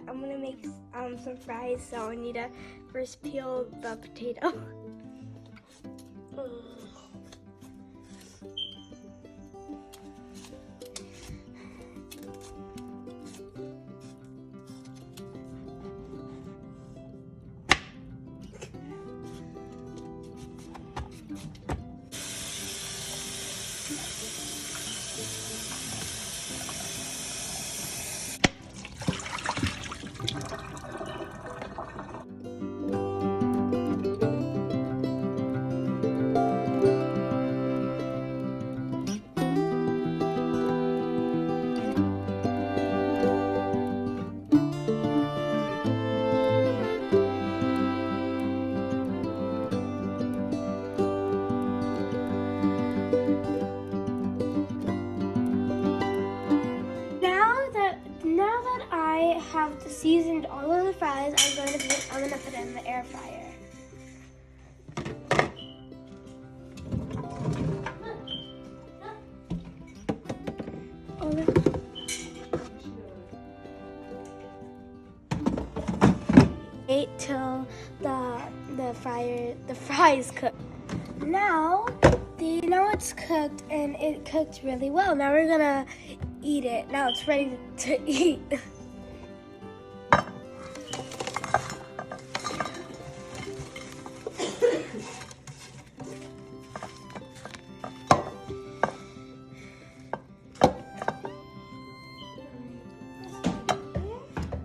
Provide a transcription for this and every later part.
I'm gonna make some fries, so I need to first peel the potato. Now that I have seasoned all of the fries, I'm gonna put it in the air fryer. Wait till the fries cook. Now it's cooked, and it cooked really well. Now we're gonna eat it. Now it's ready to eat.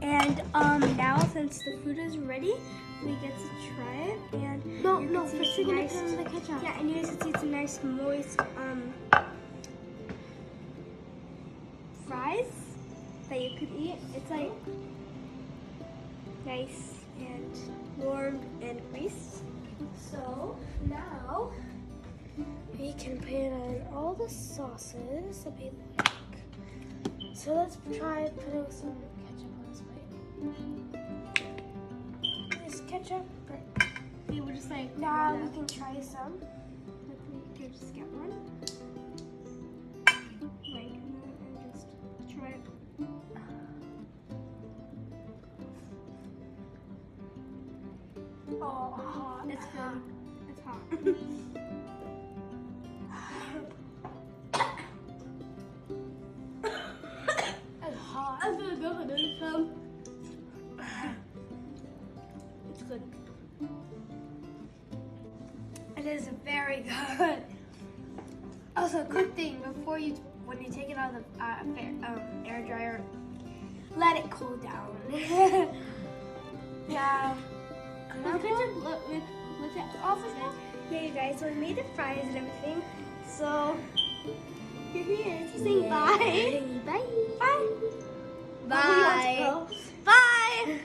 And now since the food is ready, we get to try it. And no, first we're gonna put in the ketchup. Yeah, and you guys can see some nice moist fries that you could eat. It's like nice and warm and greased. So now we can put on all the sauces that we like. So let's try putting some ketchup on this plate. This ketchup, we were just like, now we can try some. We can just get one. Like, and just try it. Oh, hot. It's good. It's hot. It's hot. I'm gonna go for this some. It's good. It is very good. Also, a good thing when you take it out of the air dryer, let it cool down. Yeah. Let's it off of it. Yeah, you guys. So we made the fries and everything. So here he is. He's saying bye. Bye. Bye. Bye. Bye.